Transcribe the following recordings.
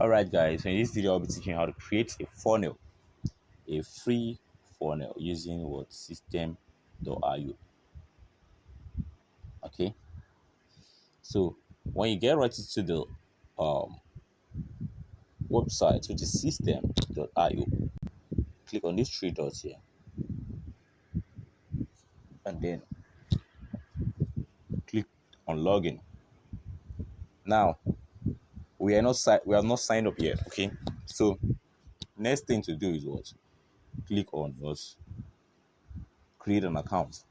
Alright guys, so in this video I'll be teaching you how to create a funnel, a free funnel using what system.io. Okay, so when you get right into the um, website, which is system.io, click on these three dots here and then click on login. Now we have not signed up yet. Okay, so next thing to do is what? Click on what? Create an account.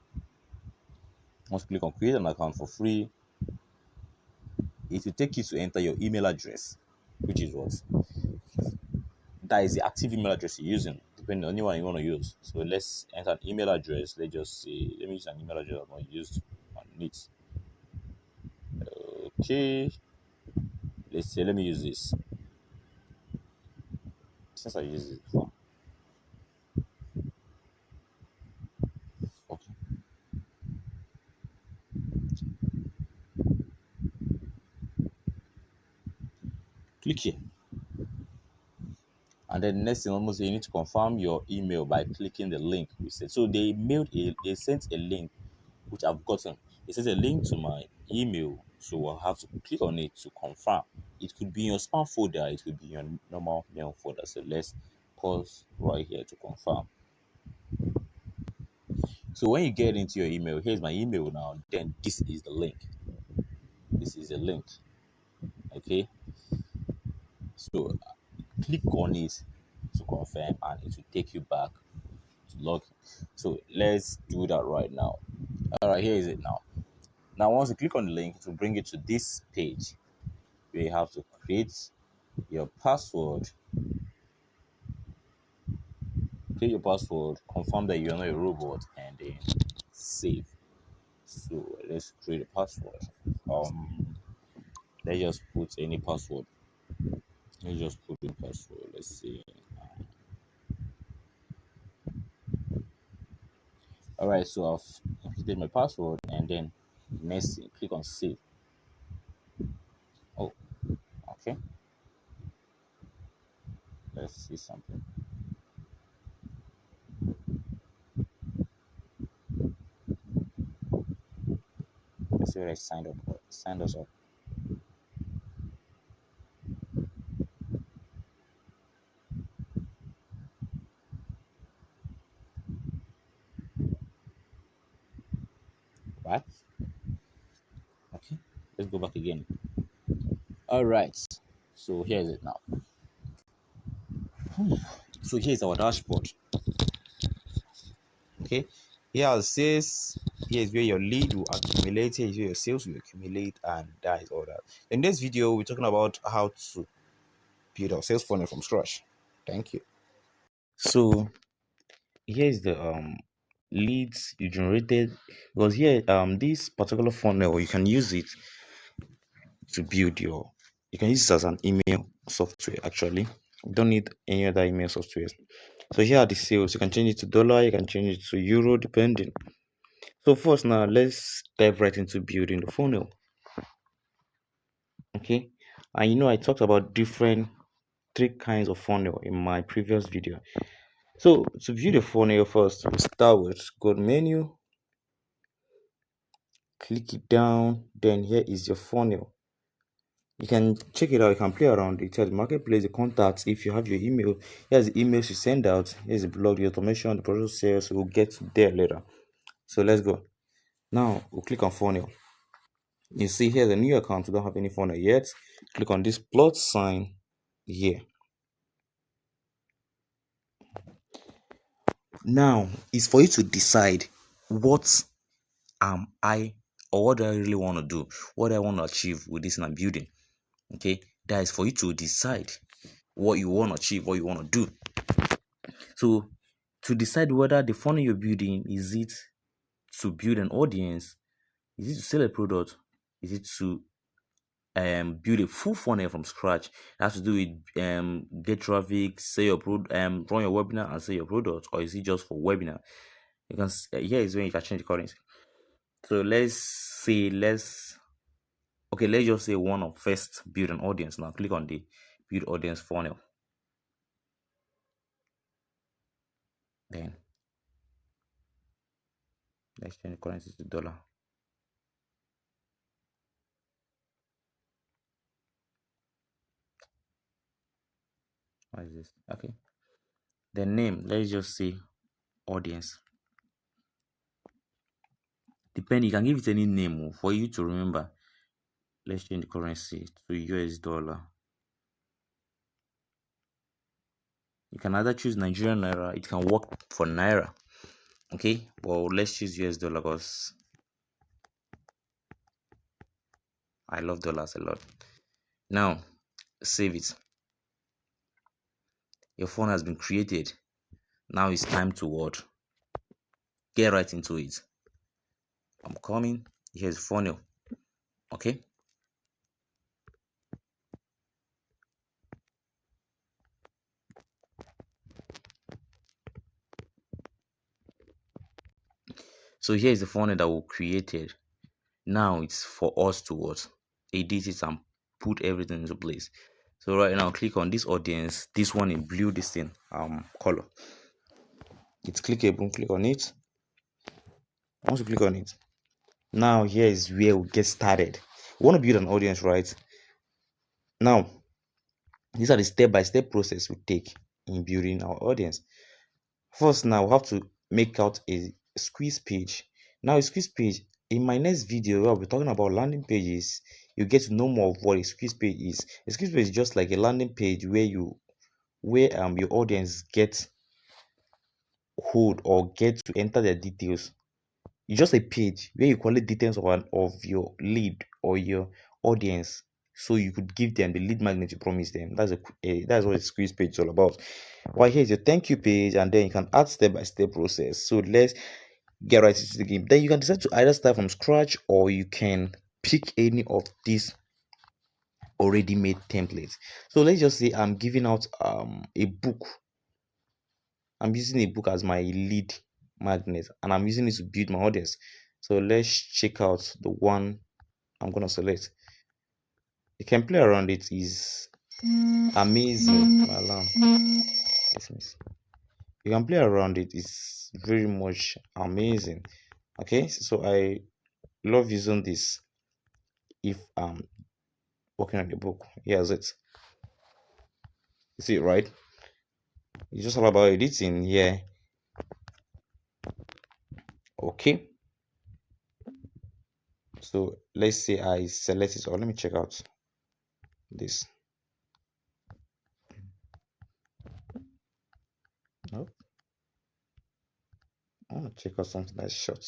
Once you click on create an account for free, it will take you to enter your email address, which is what? That is the active email address you're using, depending on the one you want to use. So let's enter an email address. Let's just say, let me use an email address I've not used on it. Okay, let's say, let me use this since I used it before. Okay, click here. And then next thing, almost you need to confirm your email by clicking the link we said. So they sent a link which I've gotten. It says a link to my email, so I'll have to click on it to confirm. It could be in your spam folder, it could be in your normal mail folder. So let's pause right here to confirm. So when you get into your email, here's my email now. Then this is the link. This is a link. Okay. So click on it to confirm, and it will take you back to log. So let's do that right now. All right, here is it now. Now, once you click on the link, it will bring you to this page where you have to create your password, confirm that you're not a robot, and then save. So let's create a password. Um, let's just put any password. Let's just put in password. Let's see. All right, so I've completed my password, and then next thing, click on save. Oh, okay. Let's see something. Let's see what I signed up. Signed us up. Right? Okay. Let's go back again. All right. So here is it now. So here's our dashboard. Okay. Here it says here is where your lead will accumulate, here is where your sales will accumulate, and that is all that. In this video, we're talking about how to build our sales funnel from scratch. Thank you. So here is the leads you generated, because here this particular funnel you can use it to build your, you can use it as an email software. Actually, you don't need any other email software. So here are the sales. You can change it to dollar, you can change it to euro, depending. So first, now let's dive right into building the funnel. Okay, and I talked about different three kinds of funnel in my previous video. So to build a funnel, first we start with go to menu, click it down, then here is your funnel. You can check it out, you can play around it. Tell the marketplace, the contacts, if you have your email, here's the emails you send out, here's the blog, the automation, the product sales. We'll get to there later. So let's go. Now we'll click on funnel. You see here the new account, we don't have any funnel yet. Click on this plot sign here. Now it's for you to decide what am I, or what do I really want to do, what do I want to achieve with this in I'm building. Okay, that is for you to decide what you want to achieve, what you want to do. So to decide whether the funnel you're building, is it to build an audience, is it to sell a product, is it to build a full funnel from scratch. It has to do with get traffic, say your product, run your webinar and sell your product, or is it just for webinar? You can here is when you can change the currency. So let's say Okay, let's just say one of first build an audience. Now click on the build audience funnel. Then let's change the currency to dollar. What is this? Okay. The name, let's just say audience. Depending, you can give it any name for you to remember. Let's change the currency to US dollar. You can either choose Nigerian Naira, it can work for Naira. Okay, well, let's choose US dollar because I love dollars a lot. Now, save it. Your phone has been created. Now it's time to what? Get right into it. I'm coming. Here's funnel. Okay. So here is the funnel that we created. Now it's for us to what? Edit it and put everything into place. So right now, click on this audience. This one in blue. This thing color. It's clickable. Click on it. Once you click on it, now here is where we get started. We want to build an audience, right? Now, these are the step-by-step process we take in building our audience. First, now we have to make out a squeeze page. Now, a squeeze page, in my next video, I'll be talking about landing pages. You get to know more of what a squeeze page is. A squeeze page is just like a landing page where your audience get hold or get to enter their details. It's just a page where you collect details of your lead or your audience, so you could give them the lead magnet you promised them. That's what a squeeze page is all about. Well, here's your thank you page, and then you can add step-by-step process. So let's get right into the game. Then you can decide to either start from scratch or you can pick any of these already made templates. So let's just say I'm giving out a book. I'm using a book as my lead magnet and I'm using it to build my audience. So let's check out the one I'm gonna select. You can play around it. Is amazing. My alarm. Dismiss. You can play around it. It's very much amazing. Okay, so I love using this if I'm working on the book. Here's it. You see it, right? It's just all about editing here. Okay. So let's say I select it, or let me check out this. Nope. I want to check out something that's short.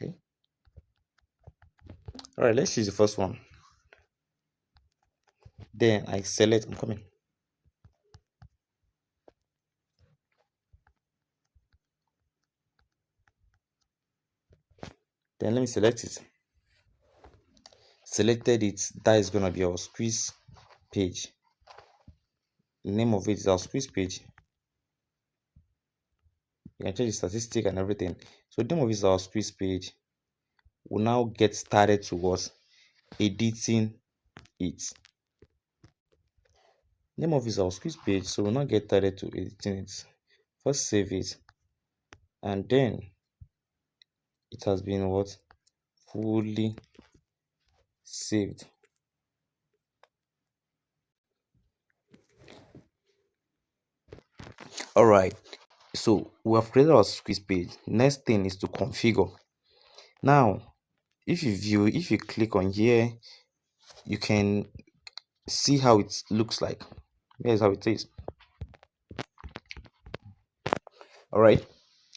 Okay. All right, let's choose the first one. Then I select, I'm coming. Then let me select it. Selected it. That is going to be our squeeze page. The name of it is our squeeze page. You can change the statistic and everything. So the name of it is our squeeze page. We'll now get started towards editing it. Name of it is our squeeze page. So we'll now get started to editing it. First save it. And then it has been what? Fully saved. All right. So we have created our squeeze page. Next thing is to configure. Now, if you click on here, you can see how it looks like. Here's how it is. All right.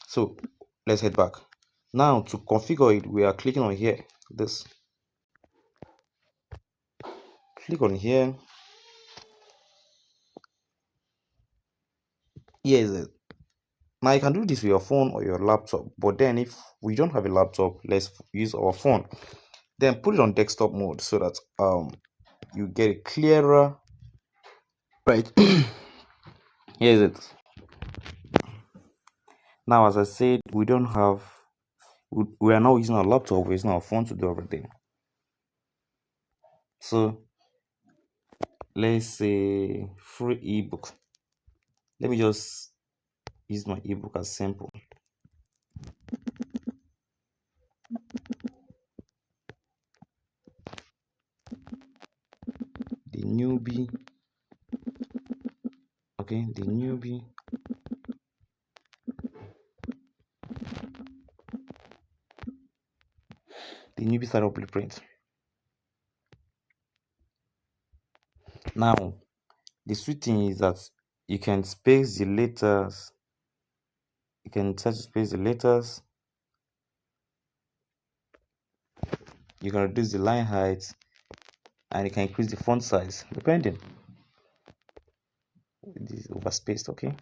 So let's head back. Now to configure it, we are clicking on here. This. Click on here. Here is it. Now you can do this with your phone or your laptop, but then if we don't have a laptop, let's use our phone. Then put it on desktop mode so that you get it clearer. Right. Here's it. Now, as I said, we are now using our laptop, we're using our phone to do everything. So let's say free ebook. Let me just use my ebook as sample. The newbie. Okay, the newbie. The newbie startup blueprint. Now, the sweet thing is that you can space the letters. You can try to space the letters. You can reduce the line height, and you can increase the font size depending. This is overspaced, okay?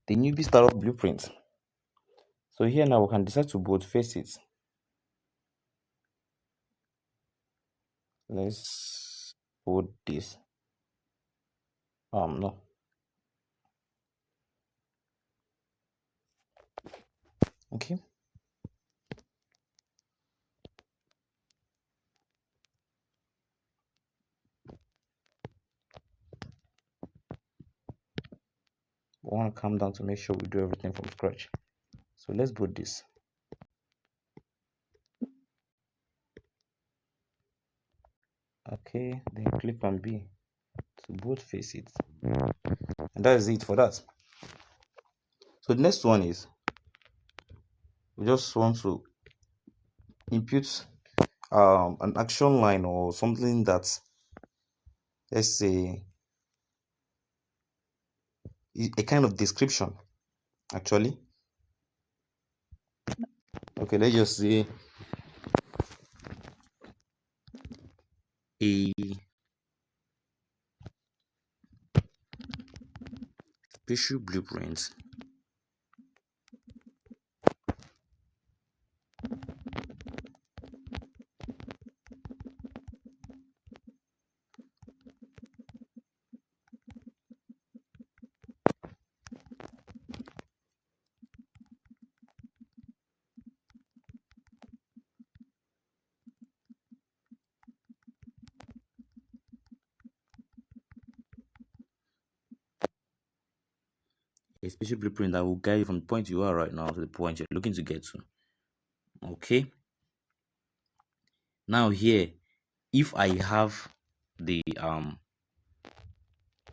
The newbie startup blueprint. So here now we can decide to boldface it. Let's put this. No. Okay. We want to calm down to make sure we do everything from scratch. So let's boot this. Okay, then click on B to boldface it. And that is it for that. So the next one is we just want to impute an action line or something that, let's say, a kind of description actually. Okay, let's just say a special blueprint. A special blueprint that will guide you from the point you are right now to the point you're looking to get to. Okay. Now here, if I have the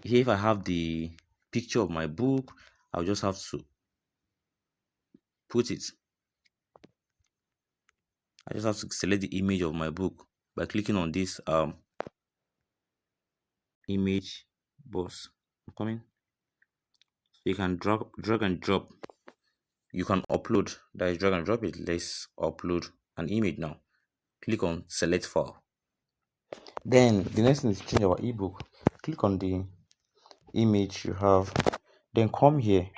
here if I have the picture of my book, I'll just have to put it. I just have to select the image of my book by clicking on this image box. I'm coming. So you can drag and drop. You can upload. That is drag and drop it. Let's upload an image now. Click on select file. Then the next thing is change our ebook. Click on the image you have. Then come here.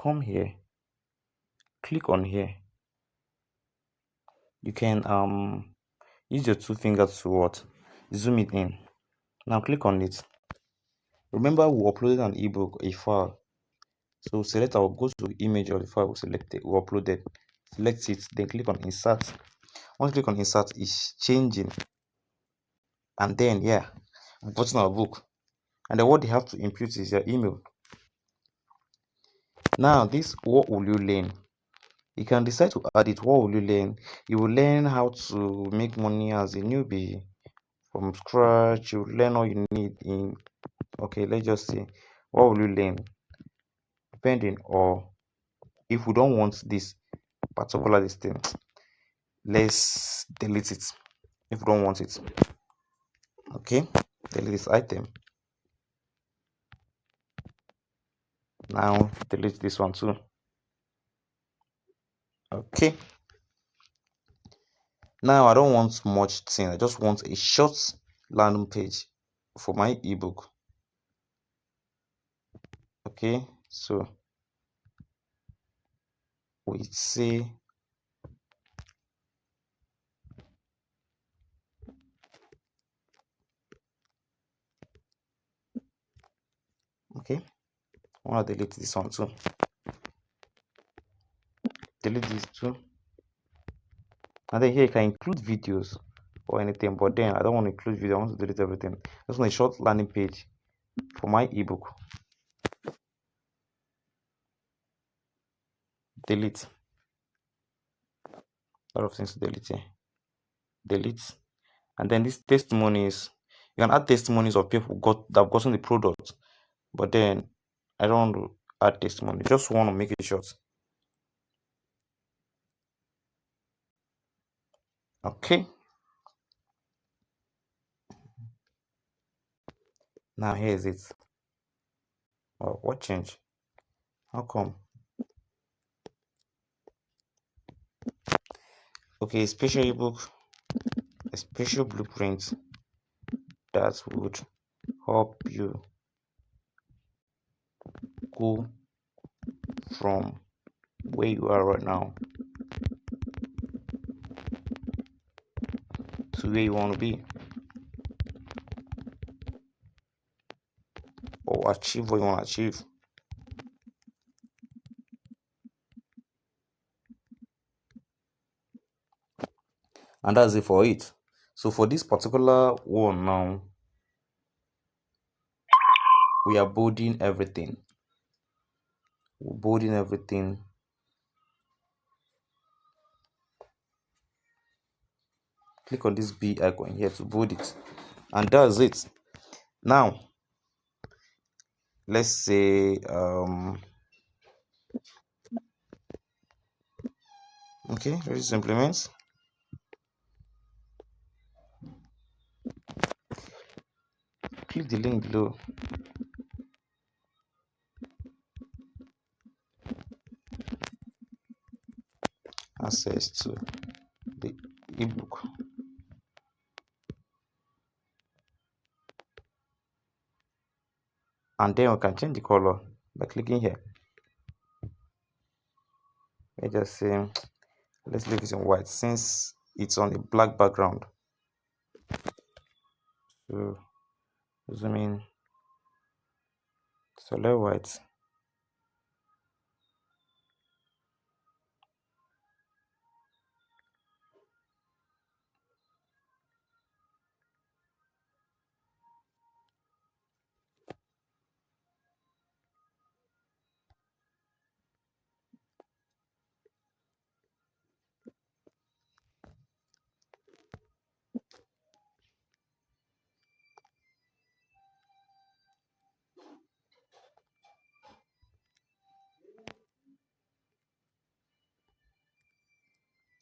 Come here. Click on here. You can use your two fingers to what? Zoom it in. Now click on it. Remember we uploaded an ebook, a file. So select our go to image of the file we selected, we uploaded. Select it, then click on insert. Once you click on insert, it's changing. And then we've gotten our book. And then what they have to impute is your email. Now this what will you learn? You can decide to add it. What will you learn? You will learn how to make money as a newbie from scratch. You will learn all you need in, okay, let's just say, what will you learn? Depending, or if we don't want this particular thing, let's delete it if we don't want it. Okay, delete this item. Now delete this one too. Okay, now I don't want much thing, I just want a short landing page for my ebook. Okay, so we say Okay, I want to delete this one too. Delete this too. And then here you can include videos or anything, but then I don't want to include video. I want to delete everything. Just want a short landing page for my ebook. Delete. A lot of things to delete here. Delete. And then these testimonies, you can add testimonies of people that have gotten the product, but then I don't want to add testimony. Just want to make it short. Okay. Now here is it. Oh, what change? How come? Okay, special ebook, a special blueprint that would help you go from where you are right now to where you want to be, or achieve what you want to achieve. And that's it for it. So for this particular one now, we are bolding everything. We're bolding everything. Click on this B icon here to bold it, and that's it. Now let's say okay, ready to implement. Click the link below. Access to the ebook. And then we can change the color by clicking here. Let's just say, let's leave it in white since it's on a black background. So zoom in, select white.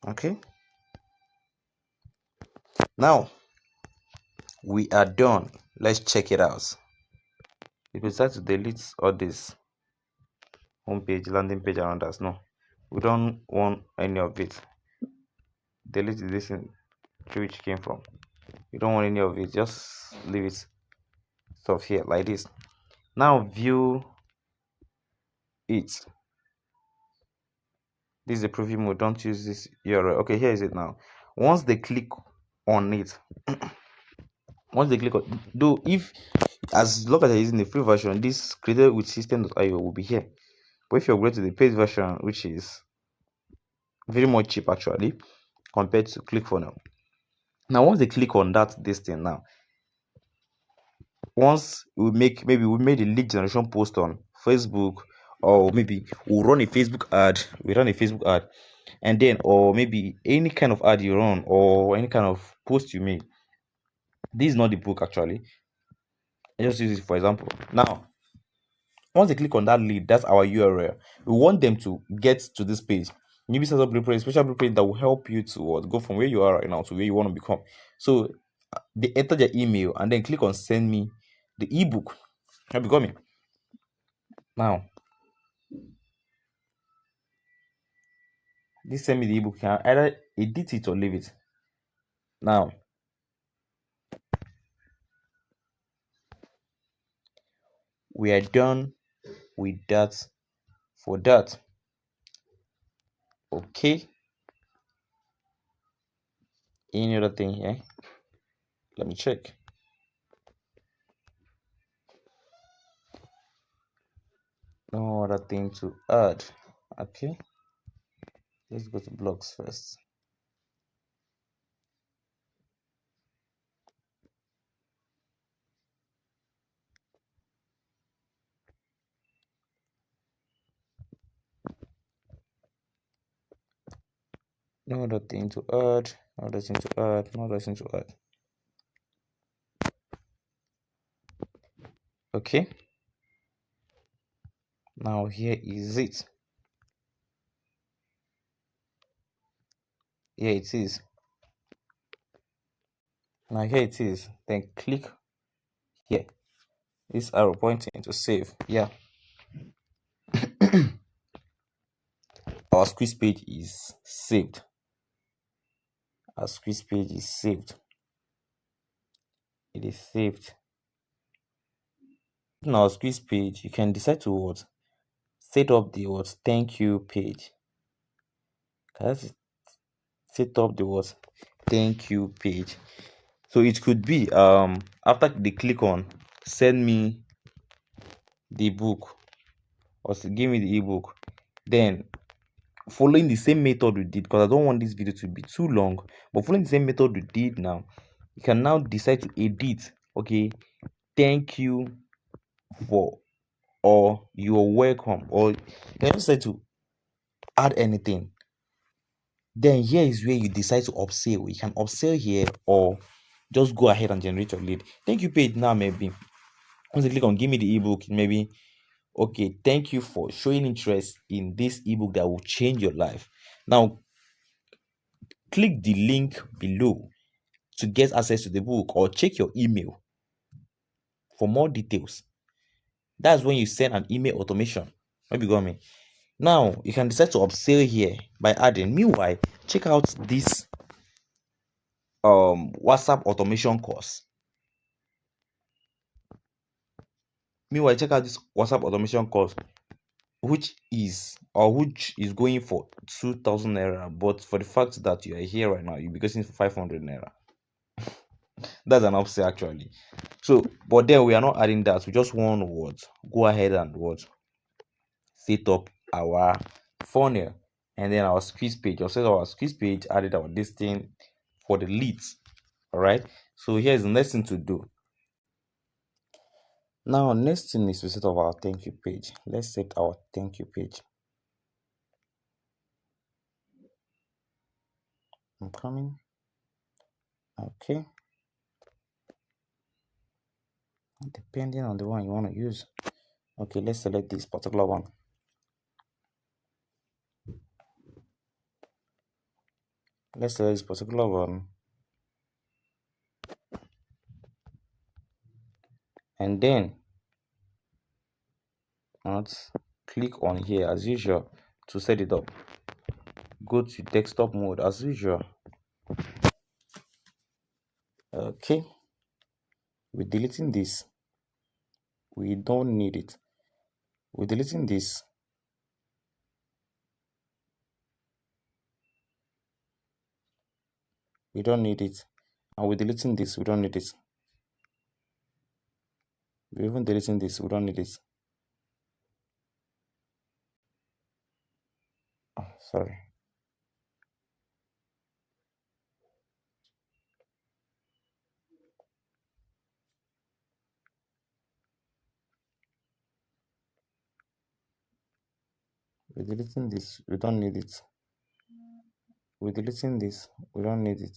Okay, now we are done. Let's check it out. If we start to delete all this homepage, landing page around us, no, we don't want any of it. Delete this in which came from. You don't want any of it, just leave it stuff here like this. Now view it. This is a preview mode. Don't use this URL. Okay, here is it now. Once they click on it, once they click on, though, if as long as you're using the free version, this created with system.io will be here. But if you're going to the paid version, which is very much cheap actually compared to ClickFunnels. Now, once they click on this thing now, once we make, maybe we made a lead generation post on Facebook, or maybe we'll run a Facebook ad, and then, or maybe any kind of ad you run, or any kind of post you make. This is not the book actually. I just use it for example. Now, once they click on that lead, that's our URL. We want them to get to this page. Maybe set up blueprint, special blueprint that will help you to go from where you are right now to where you want to become. So they enter their email and then click on send me the ebook. Have you got me? Now, this send me the ebook. You can either edit it or leave it. Now, we are done with that for that. Okay. Any other thing here? Let me check. other thing to add. Okay, let's go to blocks first. No other thing to add, no other thing to add, no other thing to add. Okay, now here is it. Here it is. Now here it is. Then click here. This arrow pointing to save. Yeah. Our squeeze page is saved. Our squeeze page is saved. It is saved. On our squeeze page, you can decide to what? Set up the what? Thank you page. That's set up the what? Thank you page. So it could be after they click on send me the book or give me the ebook, then following the same method we did, because I don't want this video to be too long, but following the same method we did now, you can now decide to edit. Okay, thank you for, or you're welcome, or you can decide to add anything. Then here is where you decide to upsell. You can upsell here or just go ahead and generate your lead. Thank you page now, maybe once you click on give me the ebook, maybe okay, thank you for showing interest in this ebook that will change your life. Now click the link below to get access to the book, or check your email for more details. That's when you send an email automation. Maybe you got me. Now you can decide to upsell here by adding. Meanwhile, check out this WhatsApp automation course. Meanwhile, check out this WhatsApp automation course, which is going for 2,000 naira, but for the fact that you are here right now, you'll be getting 500 naira. That's an upsell actually. So, but then we are not adding that. We just want what? Go ahead and what? Set up our funnel, and then our squeeze page. Or set up our squeeze page, added our listing for the leads. All right. So here's the next thing to do. Now, next thing is to set up our thank you page. Let's set our thank you page. I'm coming. Okay. Depending on the one you want to use. Okay, let's select this particular one. Let's select this particular one. And then let's click on here as usual to set it up. Go to desktop mode as usual. Okay. We're deleting this. We don't need it. We're deleting this. We don't need it. And we're deleting this. We don't need it. We're even deleting this. We don't need it. Oh, sorry. We're deleting this. We don't need it. We're deleting this. We don't need it.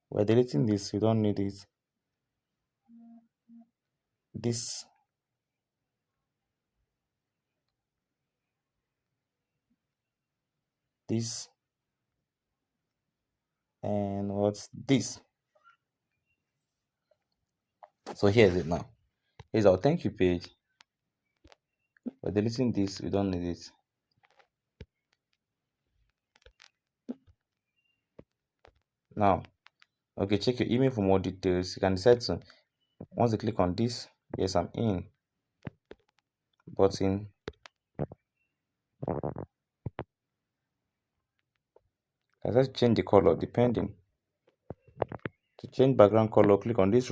We're deleting this. We don't need it. This. This. And what's this? So here's it now. Here's our thank you page. We're deleting this. We don't need it. Now, okay, check your email for more details. You can decide to, once you click on this, yes, I'm in button. Let's change the color depending. To change background color, click on this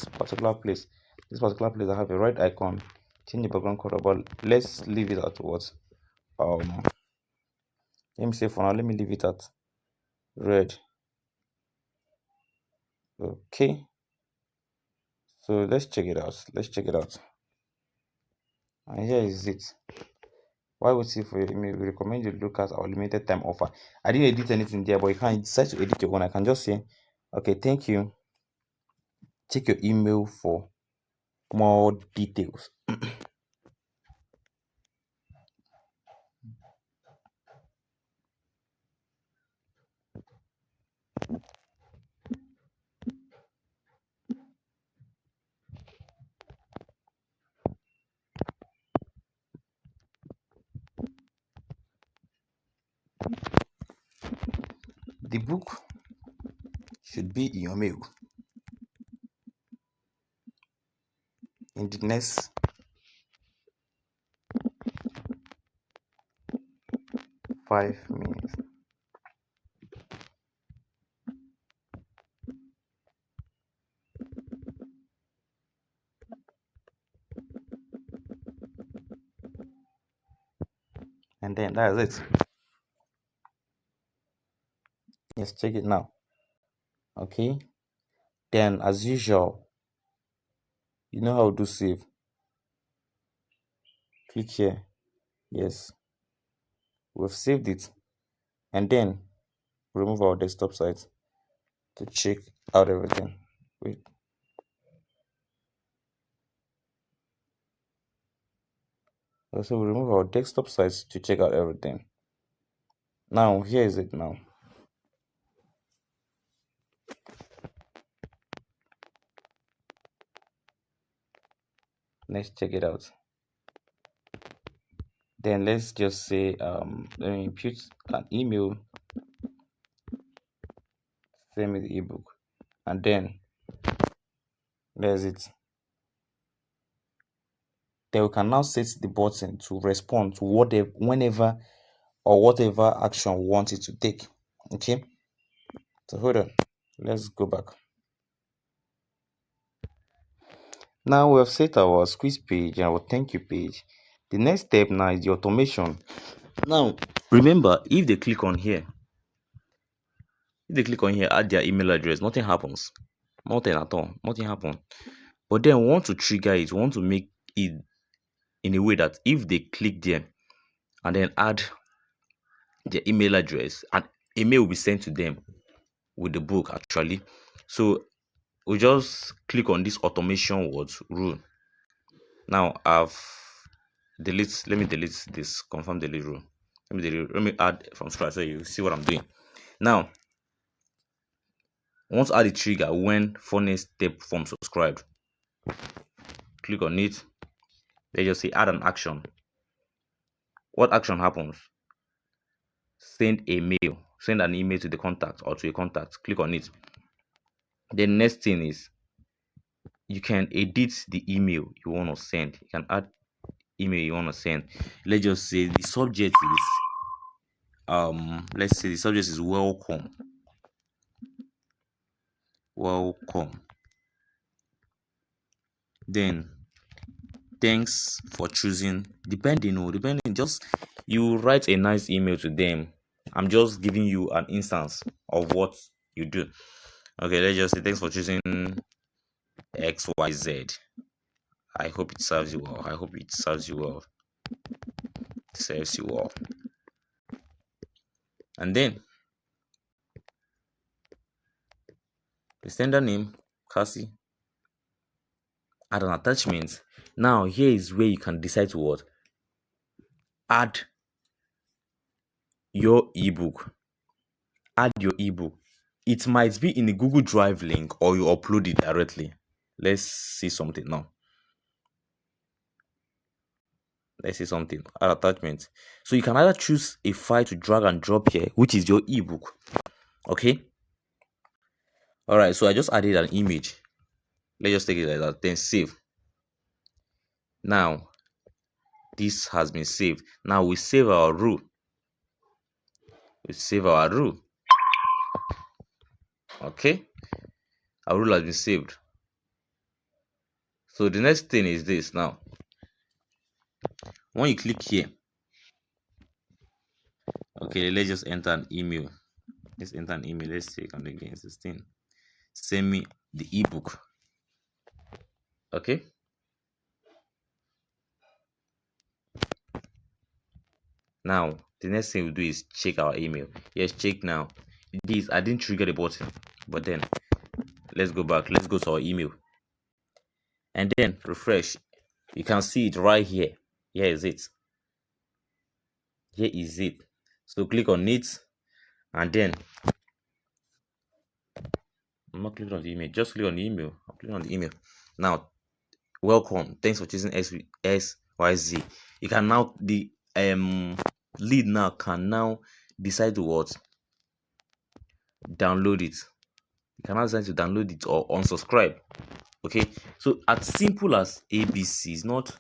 particular place. This particular place I have a red icon. Change the background color, but let's leave it at what? Let me say for now, let me leave it at red. Okay. So let's check it out. And here is it. Why would see for your email? We recommend you look at our limited time offer. I didn't edit anything there, but you can decide to edit your own. I can just say, okay, thank you. Check your email for more details. The book should be in your mail in the next 5 minutes. And then that's it. Let's check it now. Okay. Then as usual, you know how to save. Click here. Yes. We've saved it. And then remove our desktop site to check out everything. Wait. Also, we remove our desktop sites to check out everything. Now, here is it now. Let's check it out. Then let's just say, let me input an email, send me the ebook, and then there's it. Then we can now set the button to respond to whatever, whenever or whatever action we want it to take. Okay, so hold on, let's go back. Now we have set our squeeze page and our thank you page. The next step now is the automation. Now remember, if they click on here, add their email address, nothing happens. Nothing at all. Nothing happens. But then we want to trigger it. We want to make it in a way that if they click there and then add their email address, and a mail will be sent to them with the book actually. So we just click on this automation words rule. Now I've let me delete this confirm delete rule. Let me add from scratch so you see what I'm doing. Now I want to add a trigger when funnel step form subscribed. Click on it. Let's just say add an action. What action happens? Send a mail, send an email to the contact or to a contact. Click on it. The next thing is you can edit the email you want to send. You can add email you want to send. Let's just say the subject is let's say the subject is welcome. Then thanks for choosing, depending, just you write a nice email to them. I'm just giving you an instance of what you do. Okay, let's just say thanks for choosing XYZ. I hope it serves you well. Serves you well. And then the sender name, Cassie. Add an attachment. Now here is where you can decide to what? Add your ebook. It might be in a Google Drive link or you upload it directly. Let's see something now. Add attachment. So you can either choose a file to drag and drop here, which is your ebook. Okay. All right. So I just added an image. Let's just take it like that. Then save. Now this has been saved. Now we save our rule. Okay. Our rule has been saved. So the next thing is this now. When you click here, okay, let's just enter an email. Let's enter an email. Let's say on again 16. Send me the ebook. Okay. Now the next thing we do is check our email. Yes, check now. This I didn't trigger the button, but then let's go back. Let's go to our email and then refresh. You can see it right here. Here is it. Here is it. So click on it and then I'm not clicking on the email. Just click on the email. I'm clicking on the email. Now, welcome. Thanks for choosing SYZ. You can now the lead now can now decide to what download it. You can now decide to download it or unsubscribe. Okay, so as simple as ABC, it's not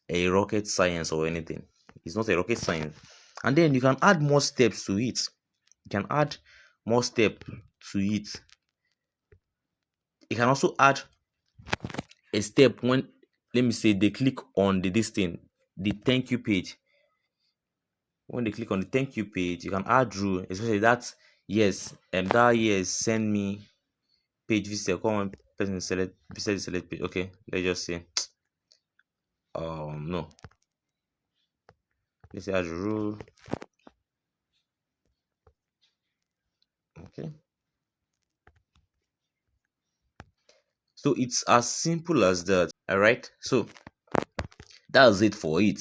a rocket science or anything. It's not a rocket science. And then you can add more steps to it. You can add more steps to it. You can also add a step when, let me say, they click on this thing, the thank you page. When they click on the thank you page, you can add rule, especially that yes, that yes, send me page visitor. Come on, person select visit the select page. Okay, let's just say no. Let's say add rule. Okay. So it's as simple as that. All right. So that's it for it.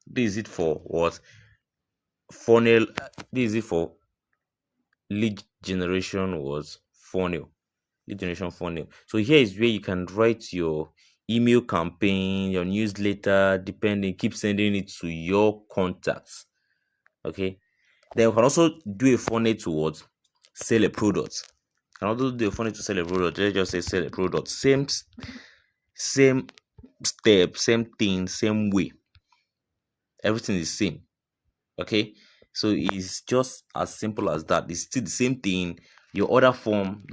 This is it for what? Funnel. This is it for lead generation was funnel. Lead generation funnel. So here is where you can write your email campaign, your newsletter, depending, keep sending it to your contacts. Okay. Then you can also do a funnel towards sell a product. You can also do a funnel to sell a product. Let's just say sell a product. Same step, same thing, same way. Everything is same. Okay. So it's just as simple as that. It's still the same thing. The other form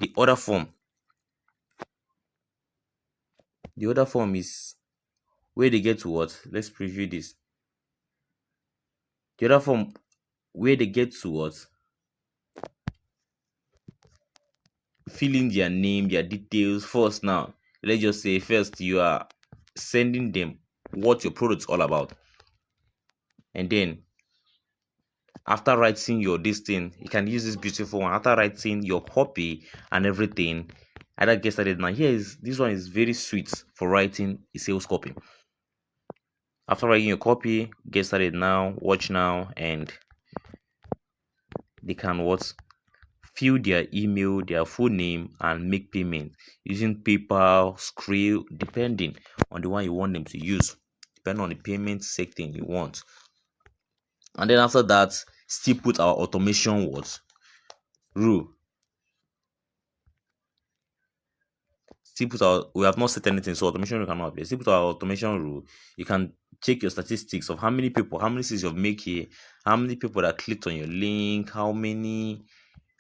is where they get to what? Let's preview this. The other form where they get to what? Fill in their name, their details first. Now, let's just say first you are sending them what your product is all about. And then after writing your this thing, you can use this beautiful one. After writing your copy and everything, either get started now. This one is very sweet for writing a sales copy. After writing your copy, get started now, watch now, and they can what? Fill their email, their full name, and make payment using PayPal, Skrill, depending on the one you want them to use, depending on the payment setting you want. And then after that, still put our automation words rule. We have not set anything, so automation rule cannot apply. Still put our automation rule. You can check your statistics of how many sales you've made here, how many people that clicked on your link, how many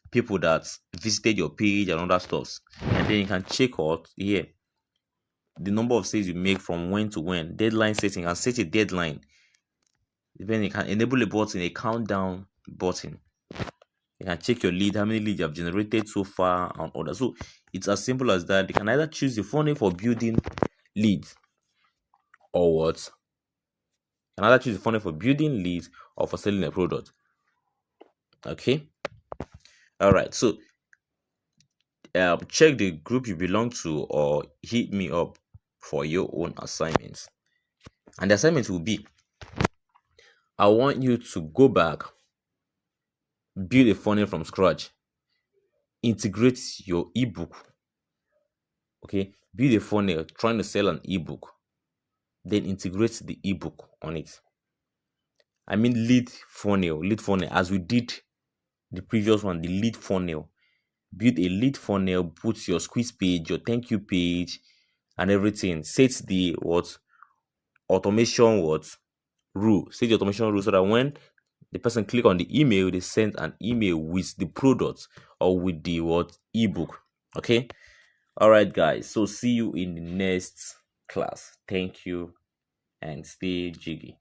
people that visited your page and other stuff. And then you can check out here the number of sales you make from when to when. Deadline setting, and set a deadline. Then you can enable a button, a countdown button. You can check your lead, how many leads you have generated so far, and other. So it's as simple as that. You can either choose the funnel for building leads or what? You can either choose the funnel for building leads or for selling a product. Okay. All right. So check the group you belong to or hit me up for your own assignments. And the assignment will be, I want you to go back, build a funnel from scratch, integrate your ebook. Okay, build a funnel trying to sell an ebook, then integrate the ebook on it. I mean lead funnel, as we did the previous one, the lead funnel. Build a lead funnel, put your squeeze page, your thank you page, and everything. Set the automation rule. Set the automation rule so that when the person click on the email, they send an email with the product or with the ebook. Okay. All right, guys. So see you in the next class. Thank you and stay jiggy.